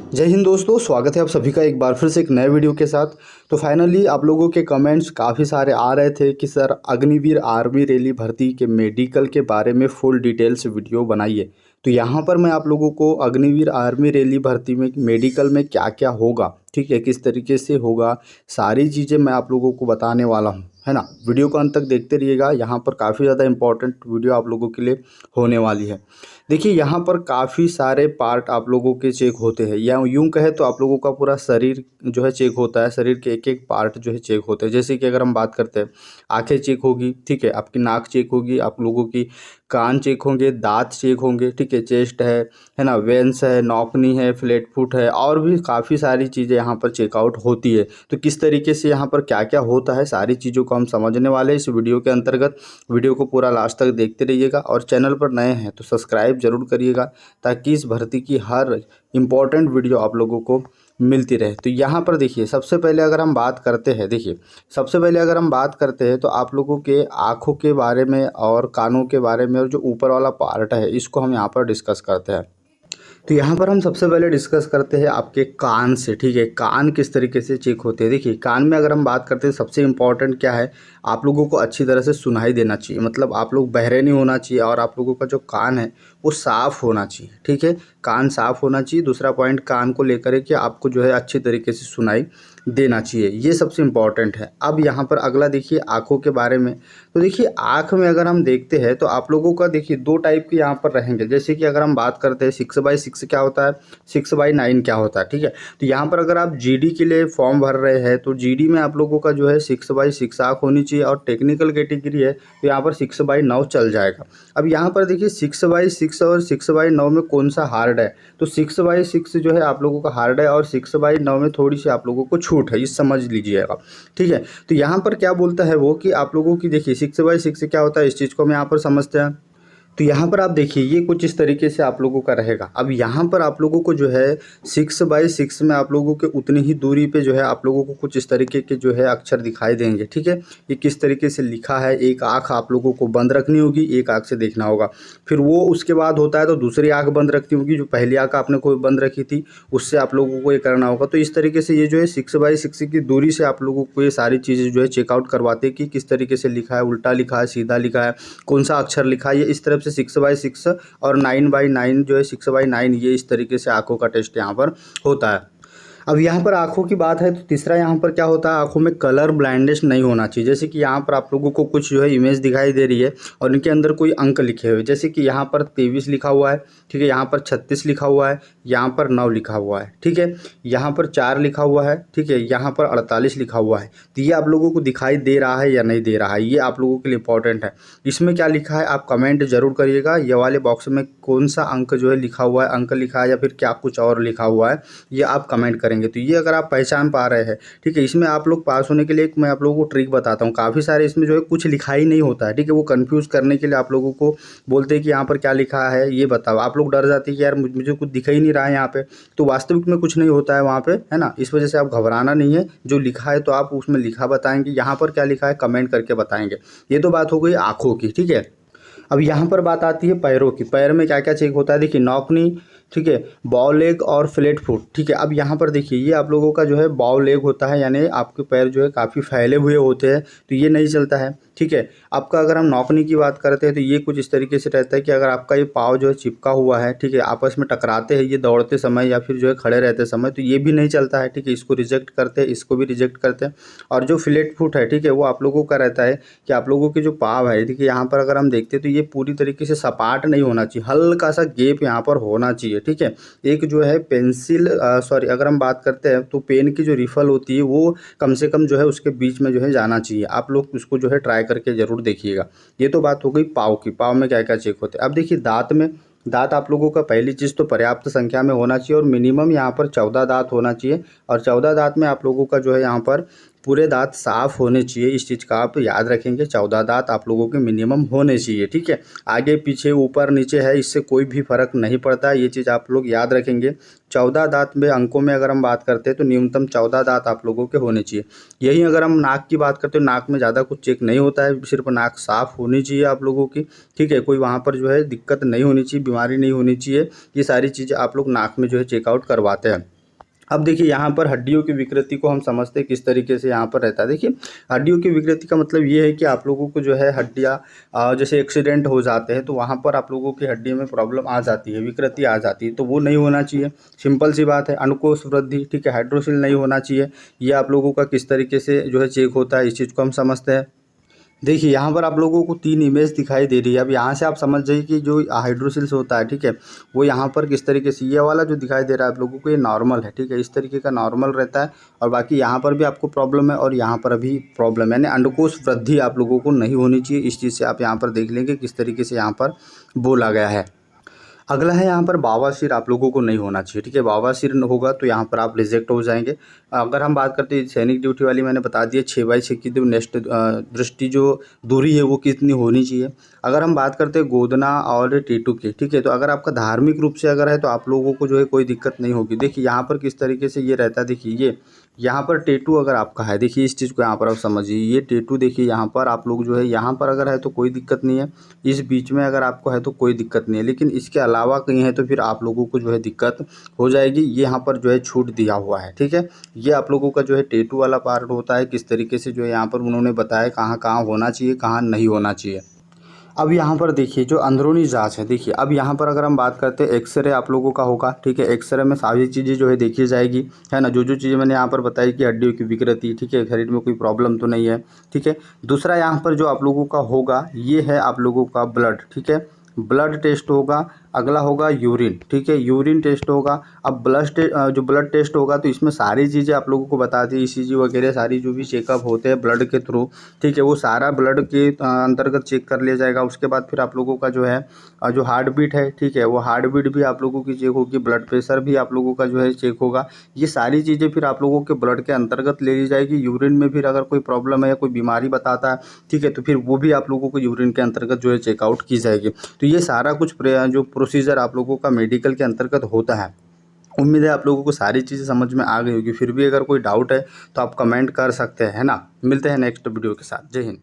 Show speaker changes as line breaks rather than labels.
जय हिंद दोस्तों, स्वागत है आप सभी का एक बार फिर से एक नए वीडियो के साथ। तो फाइनली आप लोगों के कमेंट्स काफ़ी सारे आ रहे थे कि सर अग्निवीर आर्मी रैली भर्ती के मेडिकल के बारे में फुल डिटेल्स वीडियो बनाइए। तो यहाँ पर मैं आप लोगों को अग्निवीर आर्मी रैली भर्ती में मेडिकल में क्या क्या होगा, ठीक है, किस तरीके से होगा, सारी चीज़ें मैं आप लोगों को बताने वाला हूँ, है ना। वीडियो को अंत तक देखते रहिएगा। यहाँ पर काफ़ी ज़्यादा इंपॉर्टेंट वीडियो आप लोगों के लिए होने वाली है। देखिए यहाँ पर काफ़ी सारे पार्ट आप लोगों के चेक होते हैं, या यूं कहे तो आप लोगों का पूरा शरीर जो है चेक होता है। शरीर के एक एक पार्ट जो है चेक होते हैं। जैसे कि अगर हम बात करते हैं, आंखें चेक होगी, ठीक है, आपकी नाक चेक होगी, आप लोगों की कान चेक होंगे, दांत चेक होंगे, ठीक है, चेस्ट है ना, वेंस है, नौकनी है, फ्लैट फुट है, और भी काफ़ी सारी चीज़ें यहाँ पर चेकआउट होती है। तो किस तरीके से यहाँ पर क्या क्या होता है, सारी चीज़ों को हम समझने वाले हैं इस वीडियो के अंतर्गत। वीडियो को पूरा लास्ट तक देखते रहिएगा, और चैनल पर नए हैं तो सब्सक्राइब जरूर करिएगा, ताकि इस भर्ती की हर इम्पॉर्टेंट वीडियो आप लोगों को मिलती रहे। तो यहाँ पर देखिए, सबसे पहले अगर हम बात करते हैं, देखिए सबसे पहले अगर हम बात करते हैं तो आप लोगों के आँखों के बारे में और कानों के बारे में, और जो ऊपर वाला पार्ट है इसको हम यहाँ पर डिस्कस करते हैं। तो यहाँ पर हम सबसे पहले डिस्कस करते हैं आपके कान से, ठीक है, कान किस तरीके से चेक होते हैं। देखिए कान में अगर हम बात करते हैं, सबसे इम्पॉर्टेंट क्या है, आप लोगों को अच्छी तरह से सुनाई देना चाहिए, मतलब आप लोग बहरे नहीं होना चाहिए, और आप लोगों का जो कान है वो साफ़ होना चाहिए, ठीक है, कान साफ़ होना चाहिए। दूसरा पॉइंट, कान को लेकर है कि आपको जो है अच्छी तरीके से सुनाई देना चाहिए, ये सबसे इम्पॉर्टेंट है। अब यहाँ पर अगला देखिए आँखों के बारे में। तो देखिए आँख में अगर हम देखते हैं तो आप लोगों का देखिए दो टाइप के यहाँ पर रहेंगे। जैसे कि अगर हम बात करते हैं 6/6 क्या होता है, 6/9 क्या होता है, ठीक है। तो यहाँ पर अगर आप जीडी के लिए फॉर्म भर रहे हैं तो जीडी में आप लोगों का जो है 6/6 आँख होनी चाहिए, और टेक्निकल कैटेगरी है तो यहाँ पर 6/9 चल जाएगा। अब यहाँ पर देखिए 6/6 और 6/9 में कौन सा हार्ड है, तो 6/6 जो है आप लोगों का हार्ड है, और 6/9 में थोड़ी सी आप लोगों को छूट है, ये समझ लीजिएगा, ठीक है। तो यहाँ पर क्या बोलता है वो कि आप लोगों की देखिए 6/6 क्या होता है, इस चीज़ को हम यहाँ पर समझते हैं। तो यहाँ पर आप देखिए ये कुछ इस तरीके से आप लोगों का रहेगा। अब यहाँ पर आप लोगों को जो है 6/6 में आप लोगों के उतनी ही दूरी पे जो है आप लोगों को कुछ इस तरीके के जो है अक्षर दिखाई देंगे, ठीक है। ये किस तरीके से लिखा है, एक आँख आप लोगों को बंद रखनी होगी, एक आँख से देखना होगा। फिर वो उसके बाद होता है तो दूसरी आँख बंद रखनी होगी, जो पहली आँख आपने कोई बंद रखी थी उससे आप लोगों को ये करना होगा। तो इस तरीके से ये जो है 6/6 की दूरी से आप लोगों को ये सारी चीज़ें जो है चेकआउट करवाते हैं कि किस तरीके से लिखा है, उल्टा लिखा है, सीधा लिखा है, कौन सा अक्षर लिखा है। ये इस तरफ से 6/6 और 9/9 जो है 6/9, ये इस तरीके से आँखों का टेस्ट यहाँ पर होता है। अब यहाँ पर आँखों की बात है तो तीसरा यहाँ पर क्या होता है, आँखों में कलर ब्लाइंडनेस नहीं होना चाहिए। जैसे कि यहाँ पर आप लोगों को कुछ जो है इमेज दिखाई दे रही है और इनके अंदर कोई अंक लिखे हुए, जैसे कि यहाँ पर 23 लिखा हुआ है, ठीक है, यहाँ पर 36 लिखा हुआ है, यहाँ पर 9 लिखा हुआ है, ठीक है, यहाँ पर 4 लिखा हुआ है, ठीक है, यहाँ पर 48 लिखा हुआ है। तो ये आप लोगों को दिखाई दे रहा है या नहीं दे रहा है, ये आप लोगों के लिए इंपॉर्टेंट है। इसमें क्या लिखा है आप कमेंट जरूर करिएगा, ये वाले बॉक्स में कौन सा अंक जो है लिखा हुआ है, अंक लिखा है या फिर क्या कुछ और लिखा हुआ है, ये आप कमेंट करेंगे। तो ये अगर आप पहचान पा रहे हैं, ठीक है, इसमें आप लोग पास होने के लिए मैं आप लोगों को ट्रिक बताता हूँ। काफ़ी सारे इसमें जो है कुछ लिखा ही नहीं होता है, ठीक है, वो कंफ्यूज करने के लिए आप लोगों को बोलते हैं कि यहाँ पर क्या लिखा है ये बताओ। आप लोग डर जाते हैं कि यार मुझे कुछ दिख ही नहीं रहा है यहाँ पे, तो वास्तविक में कुछ नहीं होता है वहाँ पे, है ना। इस वजह से आप घबराना नहीं है, जो लिखा है तो आप उसमें लिखा बताएंगे, यहाँ पर क्या लिखा है कमेंट करके बताएंगे। ये तो बात हो गई आँखों की, ठीक है। अब यहाँ पर बात आती है पैरों की। पैर में क्या क्या चेक होता है, देखिए नौकनी, ठीक है, बॉव लेग और फ्लैट फुट, ठीक है। अब यहाँ पर देखिए ये आप लोगों का जो है बॉव लेग होता है, यानी आपके पैर जो है काफ़ी फैले हुए होते हैं, तो ये नहीं चलता है, ठीक है। आपका अगर हम नौकनी की बात करते हैं तो ये कुछ इस तरीके से रहता है कि अगर आपका ये पाँव जो है चिपका हुआ है, ठीक है, आपस में टकराते हैं ये दौड़ते समय या फिर जो है खड़े रहते समय, तो ये भी नहीं चलता है, ठीक है, इसको रिजेक्ट करते हैं, इसको भी रिजेक्ट करते हैं। और जो फ्लैट फुट है, ठीक है, वो आप लोगों का रहता है कि आप लोगों के जो पाँव है, देखिए यहाँ पर अगर हम देखते हैं तो ये पूरी तरीके से सपाट नहीं होना चाहिए, हल्का सा गैप यहाँ पर होना चाहिए, ठीक है। एक जो है पेंसिल सॉरी अगर हम बात करते हैं तो पेन की जो रिफल होती है वो कम से कम जो है उसके बीच में जो है जाना चाहिए। आप लोग उसको जो है ट्राई करके ज़रूर देखिएगा। ये तो बात हो गई पाँव की, पाँव में क्या क्या चेक होते हैं। अब देखिए दांत में, दांत आप लोगों का पहली चीज़ तो पर्याप्त संख्या में होना चाहिए, और मिनिमम यहाँ पर 14 दांत होना चाहिए, और 14 दांत में आप लोगों का जो है यहाँ पर पूरे दांत साफ़ होने चाहिए। इस चीज़ का आप याद रखेंगे, 14 दांत आप लोगों के मिनिमम होने चाहिए, ठीक है। आगे पीछे ऊपर नीचे है इससे कोई भी फर्क नहीं पड़ता, ये चीज़ आप लोग याद रखेंगे। 14 दांत में अंकों में अगर हम बात करते हैं तो न्यूनतम 14 दांत आप लोगों के होने चाहिए। यही अगर हम नाक की बात करते हैं, नाक में ज़्यादा कुछ चेक नहीं होता है, सिर्फ नाक साफ़ होनी चाहिए आप लोगों की, ठीक है, कोई वहाँ पर जो है दिक्कत नहीं होनी चाहिए, बीमारी नहीं होनी चाहिए। ये सारी चीज़ें आप लोग नाक में जो है चेकआउट करवाते हैं। अब देखिए यहाँ पर हड्डियों की विकृति को हम समझते हैं किस तरीके से यहाँ पर रहता है। देखिए हड्डियों की विकृति का मतलब ये है कि आप लोगों को जो है हड्डियाँ जैसे एक्सीडेंट हो जाते हैं तो वहाँ पर आप लोगों की हड्डी में प्रॉब्लम आ जाती है, विकृति आ जाती है, तो वो नहीं होना चाहिए। सिंपल सी बात है। अंडकोश वृद्धि, ठीक है, हाइड्रोसिल नहीं होना चाहिए। ये आप लोगों का किस तरीके से जो है चेक होता है, इस चीज़ को हम समझते हैं। देखिए यहाँ पर आप लोगों को 3 इमेज दिखाई दे रही है। अब यहाँ से आप समझ जाइए कि जो हाइड्रोसिल्स होता है, ठीक है, वो यहाँ पर किस तरीके से, ये वाला जो दिखाई दे रहा है आप लोगों को, ये नॉर्मल है, ठीक है, इस तरीके का नॉर्मल रहता है। और बाकी यहाँ पर भी आपको प्रॉब्लम है और यहाँ पर भी प्रॉब्लम है, यानी अंडकोश वृद्धि आप लोगों को नहीं होनी चाहिए। इस चीज़ से आप यहाँ पर देख लेंगे किस तरीके से यहाँ पर बोला गया है। अगला है यहाँ पर बवासीर आप लोगों को नहीं होना चाहिए, ठीक है, बवासीर होगा तो यहाँ पर आप रिजेक्ट हो जाएंगे। अगर हम बात करते हैं सैनिक ड्यूटी वाली, मैंने बता दिया 6/6 की जो नेक्स्ट दृष्टि जो दूरी है वो कितनी होनी चाहिए। अगर हम बात करते हैं गोदना और टेटू की, ठीक है, तो अगर आपका धार्मिक रूप से अगर है तो आप लोगों को जो है कोई दिक्कत नहीं होगी। देखिए यहाँ पर किस तरीके से ये रहता है, देखिए ये यहाँ पर टेटू अगर आपका है, देखिए इस चीज़ को यहाँ पर आप समझिए, ये टेटू देखिए यहाँ पर आप लोग जो है यहाँ पर अगर है तो कोई दिक्कत नहीं है, इस बीच में अगर आपको है तो कोई दिक्कत नहीं है, लेकिन इसके अलावा कहीं है तो फिर आप लोगों को जो है दिक्कत हो जाएगी। ये यहाँ पर जो है छूट दिया हुआ है, ठीक है। ये आप लोगों का जो है टेटू वाला पार्ट होता है, किस तरीके से जो है यहाँ पर उन्होंने बताया कहाँ कहाँ होना चाहिए, कहाँ नहीं होना चाहिए। अब यहाँ पर देखिए जो अंदरूनी जांच है, देखिए अब यहाँ पर अगर हम बात करते हैं एक्सरे आप लोगों का होगा, ठीक है, एक्सरे में सारी चीज़ें जो है देखी जाएगी, है ना, जो जो चीज़ें मैंने यहाँ पर बताई कि हड्डियों की विकृति, ठीक है, शरीर में कोई प्रॉब्लम तो नहीं है, ठीक है। दूसरा यहाँ पर जो आप लोगों का होगा ये है आप लोगों का ब्लड, ठीक है, ब्लड टेस्ट होगा। अगला होगा यूरिन, ठीक है, यूरिन टेस्ट होगा। अब जो ब्लड टेस्ट होगा तो इसमें सारी चीज़ें आप लोगों को बता दी, ECG वगैरह सारी जो भी चेकअप होते हैं ब्लड के थ्रू, ठीक है, वो सारा ब्लड के अंतर्गत चेक कर लिया जाएगा। उसके बाद फिर आप लोगों का जो है जो हार्ट बीट है, ठीक है, वो हार्ट बीट भी आप लोगों की चेक होगी, ब्लड प्रेशर भी आप लोगों का जो है चेक होगा। ये सारी चीज़ें फिर आप लोगों के ब्लड के अंतर्गत ले ली जाएगी। यूरिन में फिर अगर कोई प्रॉब्लम है या कोई बीमारी बताता है, ठीक है, तो फिर वो भी आप लोगों को यूरिन के अंतर्गत जो है चेकआउट की जाएगी। तो ये सारा कुछ जो प्रोसीजर आप लोगों का मेडिकल के अंतर्गत होता है। उम्मीद है आप लोगों को सारी चीज़ें समझ में आ गई होगी। फिर भी अगर कोई डाउट है तो आप कमेंट कर सकते हैं, है ना। मिलते हैं नेक्स्ट वीडियो के साथ। जय हिंद।